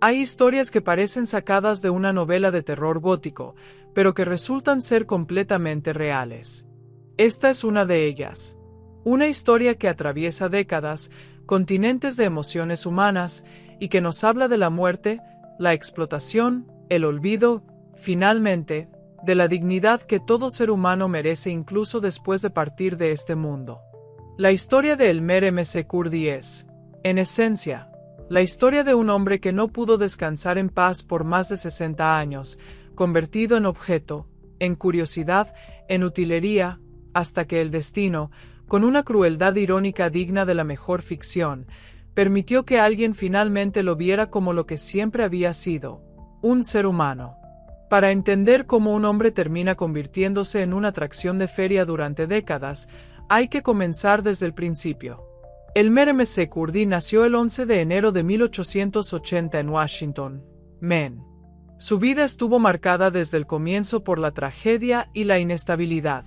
Hay historias que parecen sacadas de una novela de terror gótico, pero que resultan ser completamente reales. Esta es una de ellas. Una historia que atraviesa décadas, continentes de emociones humanas, y que nos habla de la muerte, la explotación, el olvido, finalmente, de la dignidad que todo ser humano merece incluso después de partir de este mundo. La historia de Elmer McCurdy es, en esencia, la historia de un hombre que no pudo descansar en paz por más de 60 años, convertido en objeto, en curiosidad, en utilería, hasta que el destino, con una crueldad irónica digna de la mejor ficción, permitió que alguien finalmente lo viera como lo que siempre había sido, un ser humano. Para entender cómo un hombre termina convirtiéndose en una atracción de feria durante décadas, hay que comenzar desde el principio. Elmer McCurdy nació el 11 de enero de 1880 en Washington, Maine. Su vida estuvo marcada desde el comienzo por la tragedia y la inestabilidad.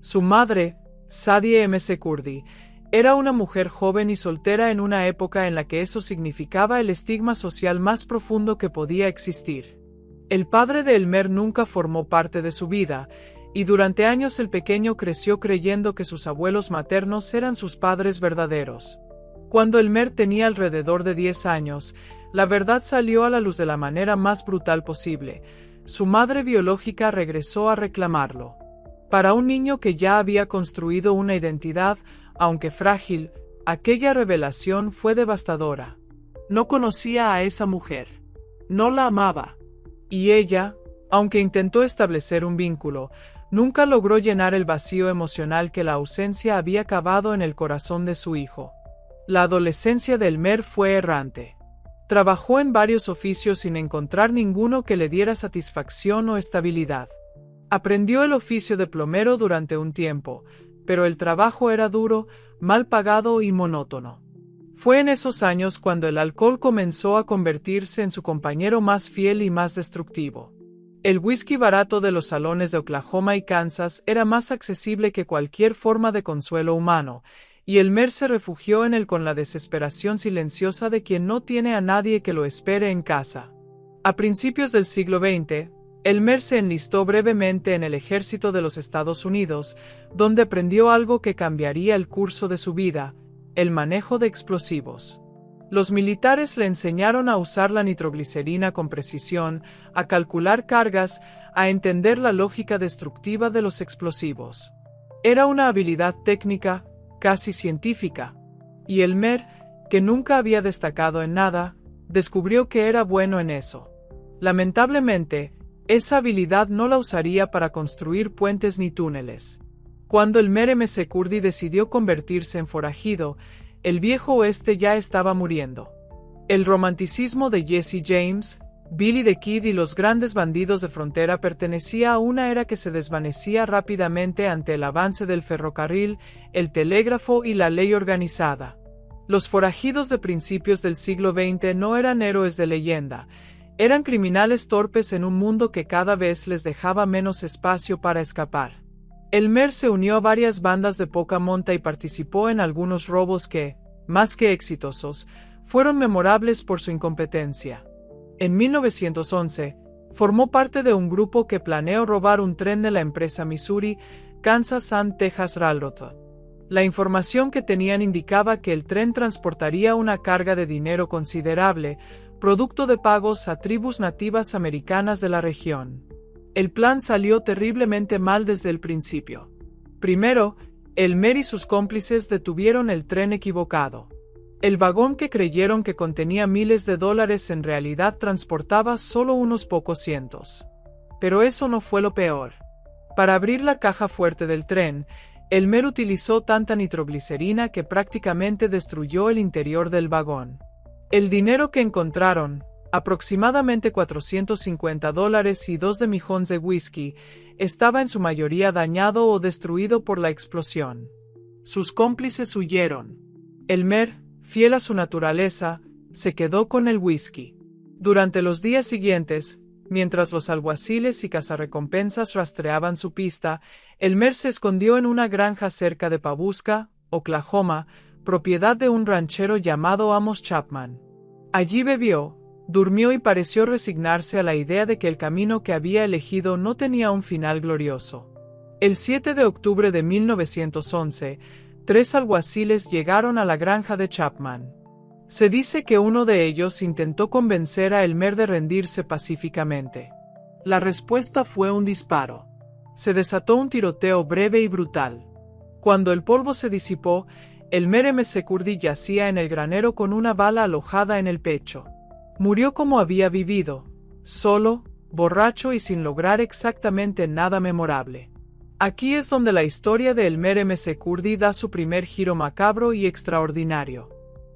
Su madre, Sadie McCurdy, era una mujer joven y soltera en una época en la que eso significaba el estigma social más profundo que podía existir. El padre de Elmer nunca formó parte de su vida, y durante años el pequeño creció creyendo que sus abuelos maternos eran sus padres verdaderos. Cuando Elmer tenía alrededor de 10 años, la verdad salió a la luz de la manera más brutal posible. Su madre biológica regresó a reclamarlo. Para un niño que ya había construido una identidad, aunque frágil, aquella revelación fue devastadora. No conocía a esa mujer. No la amaba. Y ella, aunque intentó establecer un vínculo, nunca logró llenar el vacío emocional que la ausencia había cavado en el corazón de su hijo. La adolescencia de Elmer fue errante. Trabajó en varios oficios sin encontrar ninguno que le diera satisfacción o estabilidad. Aprendió el oficio de plomero durante un tiempo, pero el trabajo era duro, mal pagado y monótono. Fue en esos años cuando el alcohol comenzó a convertirse en su compañero más fiel y más destructivo. El whisky barato de los salones de Oklahoma y Kansas era más accesible que cualquier forma de consuelo humano, y Elmer se refugió en él con la desesperación silenciosa de quien no tiene a nadie que lo espere en casa. A principios del siglo XX, Elmer se enlistó brevemente en el ejército de los Estados Unidos, donde aprendió algo que cambiaría el curso de su vida: el manejo de explosivos. Los militares le enseñaron a usar la nitroglicerina con precisión, a calcular cargas, a entender la lógica destructiva de los explosivos. Era una habilidad técnica, casi científica. Y Elmer, que nunca había destacado en nada, descubrió que era bueno en eso. Lamentablemente, esa habilidad no la usaría para construir puentes ni túneles. Cuando Elmer McCurdy decidió convertirse en forajido, el viejo oeste ya estaba muriendo. El romanticismo de Jesse James, Billy the Kid y los grandes bandidos de frontera pertenecía a una era que se desvanecía rápidamente ante el avance del ferrocarril, el telégrafo y la ley organizada. Los forajidos de principios del siglo XX no eran héroes de leyenda, eran criminales torpes en un mundo que cada vez les dejaba menos espacio para escapar. Elmer se unió a varias bandas de poca monta y participó en algunos robos que, más que exitosos, fueron memorables por su incompetencia. En 1911, formó parte de un grupo que planeó robar un tren de la empresa Missouri, Kansas and Texas Railroad. La información que tenían indicaba que el tren transportaría una carga de dinero considerable, producto de pagos a tribus nativas americanas de la región. El plan salió terriblemente mal desde el principio. Primero, Elmer y sus cómplices detuvieron el tren equivocado. El vagón que creyeron que contenía miles de dólares en realidad transportaba solo unos pocos cientos. Pero eso no fue lo peor. Para abrir la caja fuerte del tren, Elmer utilizó tanta nitroglicerina que prácticamente destruyó el interior del vagón. El dinero que encontraron, aproximadamente $450 y 2 demijohns de whisky, estaba en su mayoría dañado o destruido por la explosión. Sus cómplices huyeron. Elmer, fiel a su naturaleza, se quedó con el whisky. Durante los días siguientes, mientras los alguaciles y cazarrecompensas rastreaban su pista, Elmer se escondió en una granja cerca de Pabuska, Oklahoma, propiedad de un ranchero llamado Amos Chapman. Allí bebió, Durmió y pareció resignarse a la idea de que el camino que había elegido no tenía un final glorioso. El 7 de octubre de 1911, 3 alguaciles llegaron a la granja de Chapman. Se dice que uno de ellos intentó convencer a Elmer de rendirse pacíficamente. La respuesta fue un disparo. Se desató un tiroteo breve y brutal. Cuando el polvo se disipó, Elmer McCurdy yacía en el granero con una bala alojada en el pecho. Murió como había vivido, solo, borracho y sin lograr exactamente nada memorable. Aquí es donde la historia de Elmer McCurdy da su primer giro macabro y extraordinario.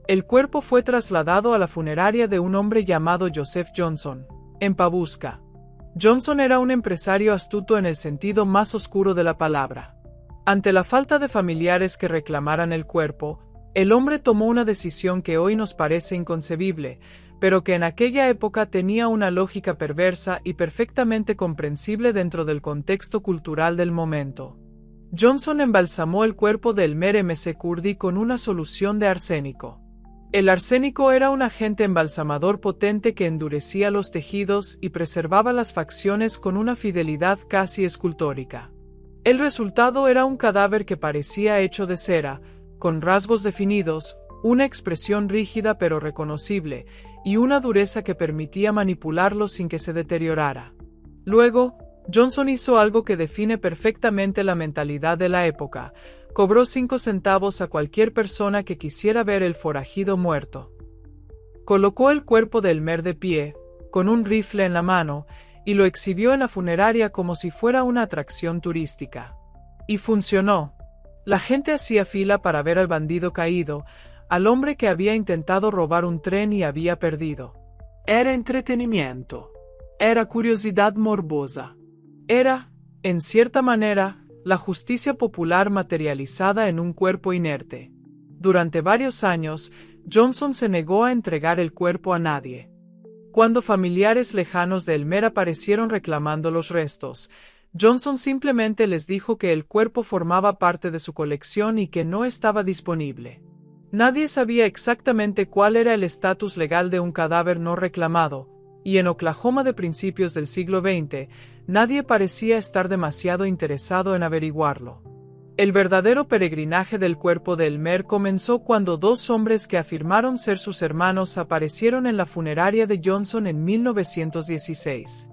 El cuerpo fue trasladado a la funeraria de un hombre llamado Joseph Johnson, en Pabuska. Johnson era un empresario astuto en el sentido más oscuro de la palabra. Ante la falta de familiares que reclamaran el cuerpo, el hombre tomó una decisión que hoy nos parece inconcebible, pero que en aquella época tenía una lógica perversa y perfectamente comprensible dentro del contexto cultural del momento. Johnson embalsamó el cuerpo de Elmer McCurdy con una solución de arsénico. El arsénico era un agente embalsamador potente que endurecía los tejidos y preservaba las facciones con una fidelidad casi escultórica. El resultado era un cadáver que parecía hecho de cera, con rasgos definidos, una expresión rígida pero reconocible, y una dureza que permitía manipularlo sin que se deteriorara. Luego, Johnson hizo algo que define perfectamente la mentalidad de la época: cobró 5 centavos a cualquier persona que quisiera ver el forajido muerto. Colocó el cuerpo de Elmer de pie, con un rifle en la mano, y lo exhibió en la funeraria como si fuera una atracción turística. Y funcionó. La gente hacía fila para ver al bandido caído, al hombre que había intentado robar un tren y había perdido. Era entretenimiento. Era curiosidad morbosa. Era, en cierta manera, la justicia popular materializada en un cuerpo inerte. Durante varios años, Johnson se negó a entregar el cuerpo a nadie. Cuando familiares lejanos de Elmer aparecieron reclamando los restos, Johnson simplemente les dijo que el cuerpo formaba parte de su colección y que no estaba disponible. Nadie sabía exactamente cuál era el estatus legal de un cadáver no reclamado, y en Oklahoma de principios del siglo XX, nadie parecía estar demasiado interesado en averiguarlo. El verdadero peregrinaje del cuerpo de Elmer comenzó cuando 2 hombres que afirmaron ser sus hermanos aparecieron en la funeraria de Johnson en 1916.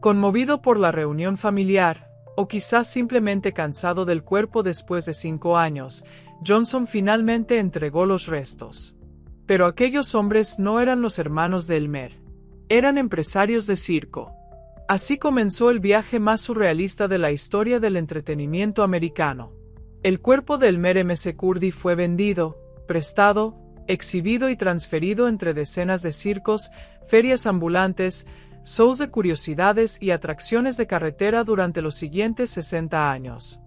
Conmovido por la reunión familiar, o quizás simplemente cansado del cuerpo después de 5 años, Johnson finalmente entregó los restos. Pero aquellos hombres no eran los hermanos de Elmer. Eran empresarios de circo. Así comenzó el viaje más surrealista de la historia del entretenimiento americano. El cuerpo de Elmer McCurdy fue vendido, prestado, exhibido y transferido entre decenas de circos, ferias ambulantes, shows de curiosidades y atracciones de carretera durante los siguientes 60 años.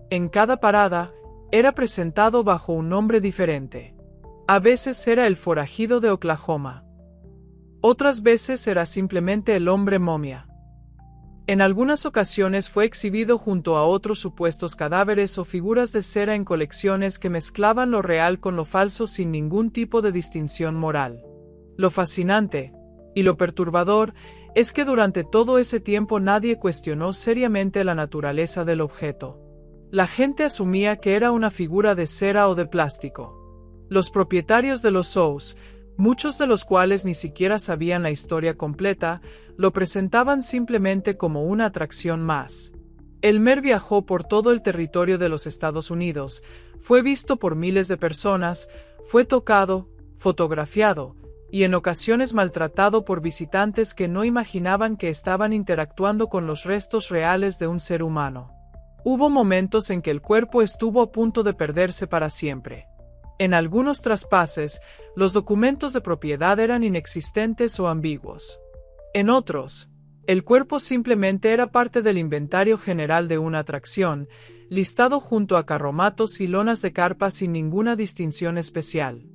En cada parada, era presentado bajo un nombre diferente. A veces era el forajido de Oklahoma. Otras veces era simplemente el hombre momia. En algunas ocasiones fue exhibido junto a otros supuestos cadáveres o figuras de cera en colecciones que mezclaban lo real con lo falso sin ningún tipo de distinción moral. Lo fascinante, y lo perturbador, es que durante todo ese tiempo nadie cuestionó seriamente la naturaleza del objeto. La gente asumía que era una figura de cera o de plástico. Los propietarios de los shows, muchos de los cuales ni siquiera sabían la historia completa, lo presentaban simplemente como una atracción más. Elmer viajó por todo el territorio de los Estados Unidos, fue visto por miles de personas, fue tocado, fotografiado, y en ocasiones maltratado por visitantes que no imaginaban que estaban interactuando con los restos reales de un ser humano. Hubo momentos en que el cuerpo estuvo a punto de perderse para siempre. En algunos traspases, los documentos de propiedad eran inexistentes o ambiguos. En otros, el cuerpo simplemente era parte del inventario general de una atracción, listado junto a carromatos y lonas de carpa sin ninguna distinción especial.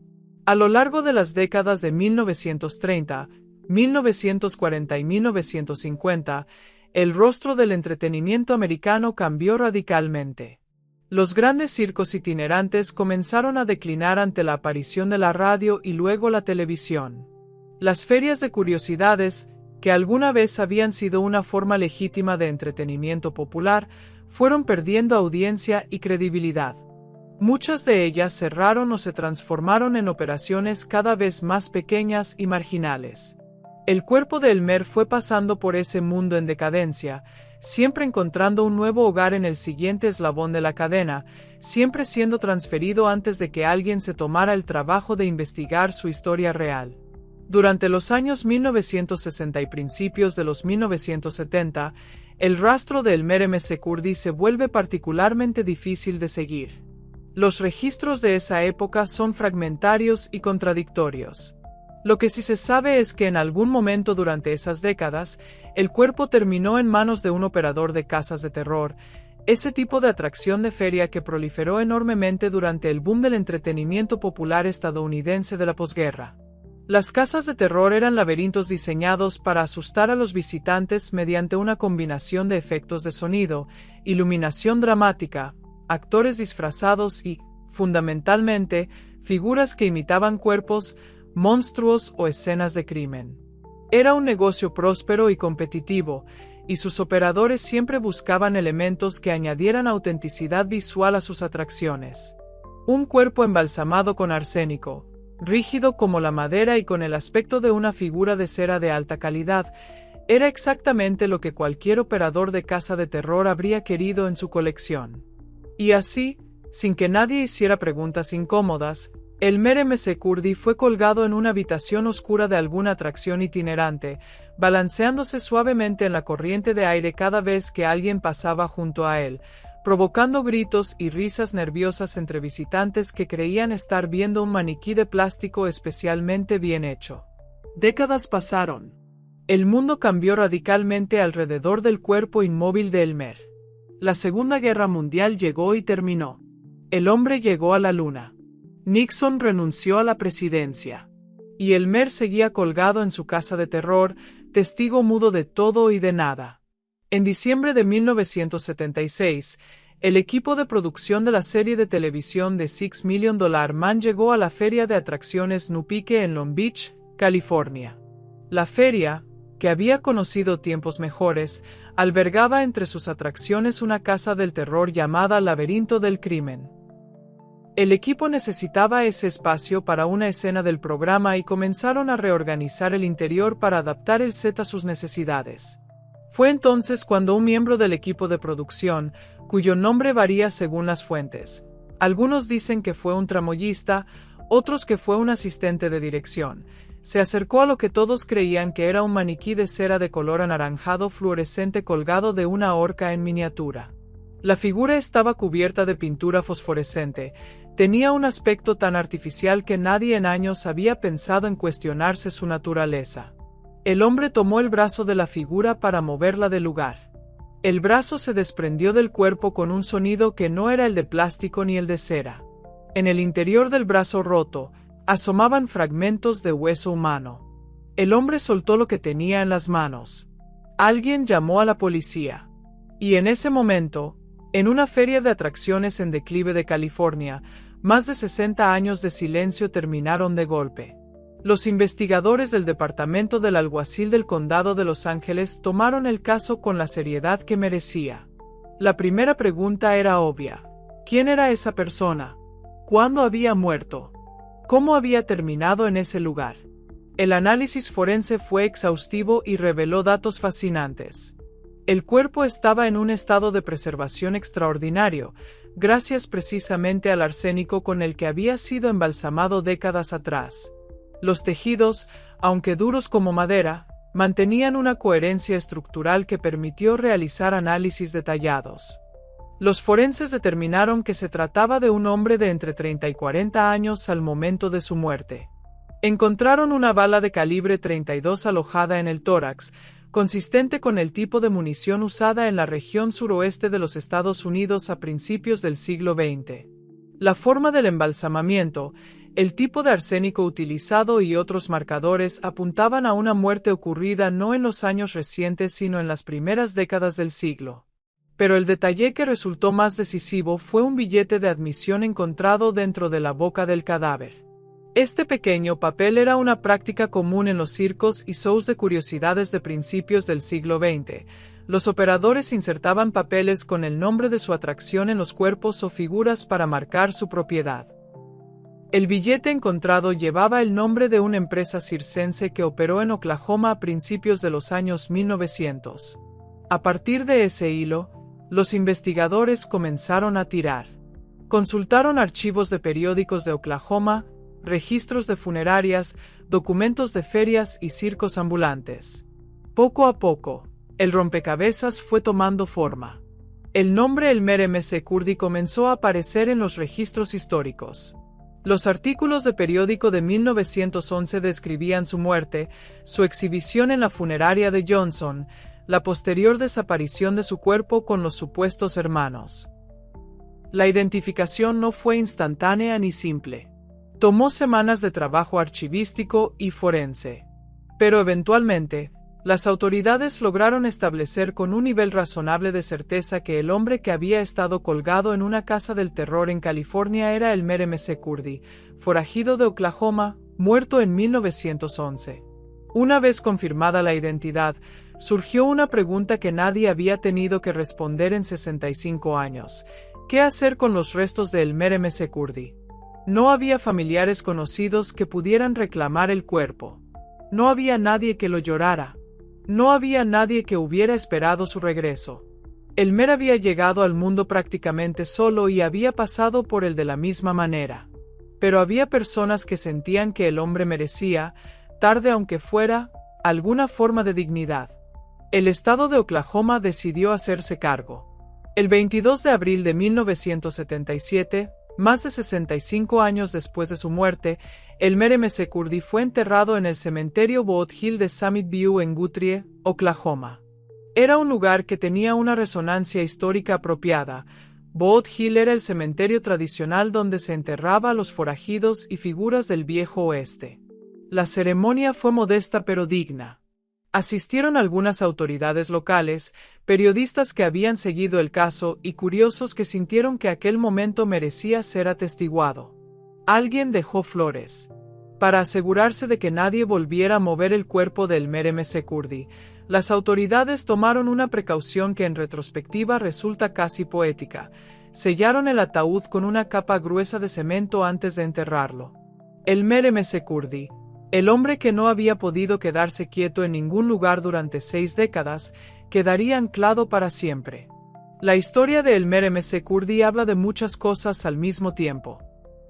A lo largo de las décadas de 1930, 1940 y 1950, el rostro del entretenimiento americano cambió radicalmente. Los grandes circos itinerantes comenzaron a declinar ante la aparición de la radio y luego la televisión. Las ferias de curiosidades, que alguna vez habían sido una forma legítima de entretenimiento popular, fueron perdiendo audiencia y credibilidad. Muchas de ellas cerraron o se transformaron en operaciones cada vez más pequeñas y marginales. El cuerpo de Elmer fue pasando por ese mundo en decadencia, siempre encontrando un nuevo hogar en el siguiente eslabón de la cadena, siempre siendo transferido antes de que alguien se tomara el trabajo de investigar su historia real. Durante los años 1960 y principios de los 1970, el rastro de Elmer McCurdy se vuelve particularmente difícil de seguir. Los registros de esa época son fragmentarios y contradictorios. Lo que sí se sabe es que en algún momento durante esas décadas, el cuerpo terminó en manos de un operador de casas de terror, ese tipo de atracción de feria que proliferó enormemente durante el boom del entretenimiento popular estadounidense de la posguerra. Las casas de terror eran laberintos diseñados para asustar a los visitantes mediante una combinación de efectos de sonido, iluminación dramática, actores disfrazados y, fundamentalmente, figuras que imitaban cuerpos, monstruos o escenas de crimen. Era un negocio próspero y competitivo, y sus operadores siempre buscaban elementos que añadieran autenticidad visual a sus atracciones. Un cuerpo embalsamado con arsénico, rígido como la madera y con el aspecto de una figura de cera de alta calidad, era exactamente lo que cualquier operador de casa de terror habría querido en su colección. Y así, sin que nadie hiciera preguntas incómodas, Elmer McCurdy fue colgado en una habitación oscura de alguna atracción itinerante, balanceándose suavemente en la corriente de aire cada vez que alguien pasaba junto a él, provocando gritos y risas nerviosas entre visitantes que creían estar viendo un maniquí de plástico especialmente bien hecho. Décadas pasaron. El mundo cambió radicalmente alrededor del cuerpo inmóvil de Elmer. La Segunda Guerra Mundial llegó y terminó. El hombre llegó a la luna. Nixon renunció a la presidencia. Y Elmer seguía colgado en su casa de terror, testigo mudo de todo y de nada. En diciembre de 1976, el equipo de producción de la serie de televisión de $6 Million Man llegó a la feria de atracciones Nupique en Long Beach, California. La feria, que había conocido tiempos mejores, albergaba entre sus atracciones una casa del terror llamada Laberinto del Crimen. El equipo necesitaba ese espacio para una escena del programa y comenzaron a reorganizar el interior para adaptar el set a sus necesidades. Fue entonces cuando un miembro del equipo de producción, cuyo nombre varía según las fuentes, algunos dicen que fue un tramoyista, otros que fue un asistente de dirección, se acercó a lo que todos creían que era un maniquí de cera de color anaranjado fluorescente colgado de una horca en miniatura. La figura estaba cubierta de pintura fosforescente, tenía un aspecto tan artificial que nadie en años había pensado en cuestionarse su naturaleza. El hombre tomó el brazo de la figura para moverla del lugar. El brazo se desprendió del cuerpo con un sonido que no era el de plástico ni el de cera. En el interior del brazo roto, asomaban fragmentos de hueso humano. El hombre soltó lo que tenía en las manos. Alguien llamó a la policía. Y en ese momento, en una feria de atracciones en declive de California, más de 60 años de silencio terminaron de golpe. Los investigadores del Departamento del Alguacil del Condado de Los Ángeles tomaron el caso con la seriedad que merecía. La primera pregunta era obvia. ¿Quién era esa persona? ¿Cuándo había muerto? ¿Cómo había terminado en ese lugar? El análisis forense fue exhaustivo y reveló datos fascinantes. El cuerpo estaba en un estado de preservación extraordinario, gracias precisamente al arsénico con el que había sido embalsamado décadas atrás. Los tejidos, aunque duros como madera, mantenían una coherencia estructural que permitió realizar análisis detallados. Los forenses determinaron que se trataba de un hombre de entre 30 y 40 años al momento de su muerte. Encontraron una bala de calibre 32 alojada en el tórax, consistente con el tipo de munición usada en la región suroeste de los Estados Unidos a principios del siglo XX. La forma del embalsamamiento, el tipo de arsénico utilizado y otros marcadores apuntaban a una muerte ocurrida no en los años recientes sino en las primeras décadas del siglo. Pero el detalle que resultó más decisivo fue un billete de admisión encontrado dentro de la boca del cadáver. Este pequeño papel era una práctica común en los circos y shows de curiosidades de principios del siglo XX. Los operadores insertaban papeles con el nombre de su atracción en los cuerpos o figuras para marcar su propiedad. El billete encontrado llevaba el nombre de una empresa circense que operó en Oklahoma a principios de los años 1900. A partir de ese hilo, los investigadores comenzaron a tirar. Consultaron archivos de periódicos de Oklahoma, registros de funerarias, documentos de ferias y circos ambulantes. Poco a poco, el rompecabezas fue tomando forma. El nombre Elmer McCurdy comenzó a aparecer en los registros históricos. Los artículos de periódico de 1911 describían su muerte, su exhibición en la funeraria de Johnson, la posterior desaparición de su cuerpo con los supuestos hermanos. La identificación no fue instantánea ni simple. Tomó semanas de trabajo archivístico y forense. Pero eventualmente, las autoridades lograron establecer con un nivel razonable de certeza que el hombre que había estado colgado en una casa del terror en California era Elmer McCurdy, forajido de Oklahoma, muerto en 1911. Una vez confirmada la identidad, surgió una pregunta que nadie había tenido que responder en 65 años. ¿Qué hacer con los restos de Elmer McCurdy? No había familiares conocidos que pudieran reclamar el cuerpo. No había nadie que lo llorara. No había nadie que hubiera esperado su regreso. Elmer había llegado al mundo prácticamente solo y había pasado por él de la misma manera. Pero había personas que sentían que el hombre merecía, tarde aunque fuera, alguna forma de dignidad. El estado de Oklahoma decidió hacerse cargo. El 22 de abril de 1977, más de 65 años después de su muerte, Elmer McCurdy fue enterrado en el cementerio Boot Hill de Summit View en Guthrie, Oklahoma. Era un lugar que tenía una resonancia histórica apropiada. Boot Hill era el cementerio tradicional donde se enterraba a los forajidos y figuras del viejo oeste. La ceremonia fue modesta pero digna. Asistieron algunas autoridades locales, periodistas que habían seguido el caso y curiosos que sintieron que aquel momento merecía ser atestiguado. Alguien dejó flores. Para asegurarse de que nadie volviera a mover el cuerpo de Elmer McCurdy, las autoridades tomaron una precaución que en retrospectiva resulta casi poética. Sellaron el ataúd con una capa gruesa de cemento antes de enterrarlo. Elmer McCurdy, el hombre que no había podido quedarse quieto en ningún lugar durante 6 décadas, quedaría anclado para siempre. La historia de Elmer McCurdy habla de muchas cosas al mismo tiempo.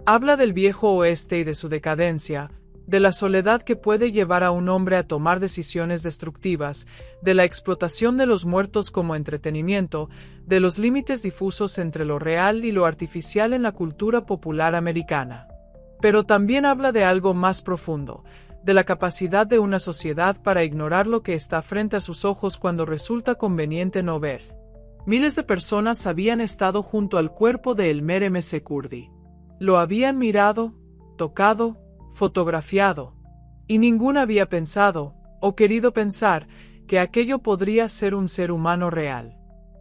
Habla del viejo oeste y de su decadencia, de la soledad que puede llevar a un hombre a tomar decisiones destructivas, de la explotación de los muertos como entretenimiento, de los límites difusos entre lo real y lo artificial en la cultura popular americana. Pero también habla de algo más profundo, de la capacidad de una sociedad para ignorar lo que está frente a sus ojos cuando resulta conveniente no ver. Miles de personas habían estado junto al cuerpo de Elmer McCurdy. Lo habían mirado, tocado, fotografiado. Y ninguna había pensado, o querido pensar, que aquello podría ser un ser humano real.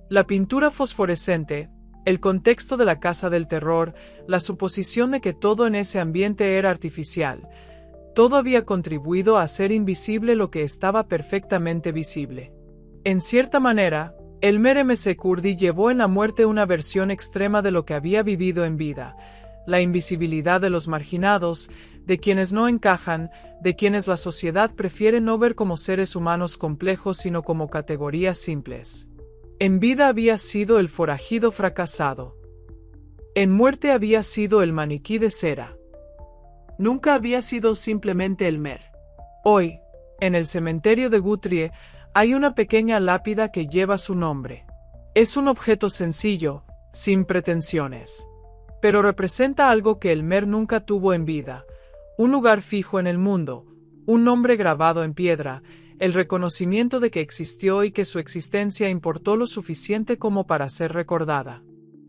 La pintura fosforescente, el contexto de la casa del terror, la suposición de que todo en ese ambiente era artificial, todo había contribuido a hacer invisible lo que estaba perfectamente visible. En cierta manera, Elmer McCurdy llevó en la muerte una versión extrema de lo que había vivido en vida, la invisibilidad de los marginados, de quienes no encajan, de quienes la sociedad prefiere no ver como seres humanos complejos sino como categorías simples. En vida había sido el forajido fracasado. En muerte había sido el maniquí de cera. Nunca había sido simplemente Elmer. Hoy, en el cementerio de Guthrie, hay una pequeña lápida que lleva su nombre. Es un objeto sencillo, sin pretensiones. Pero representa algo que Elmer nunca tuvo en vida, un lugar fijo en el mundo, un nombre grabado en piedra, el reconocimiento de que existió y que su existencia importó lo suficiente como para ser recordada.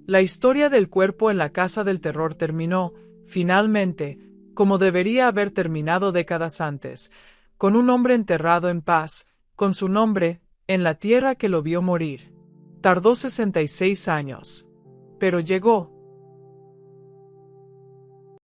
La historia del cuerpo en la casa del terror terminó, finalmente, como debería haber terminado décadas antes, con un hombre enterrado en paz, con su nombre, en la tierra que lo vio morir. Tardó 66 años. Pero llegó.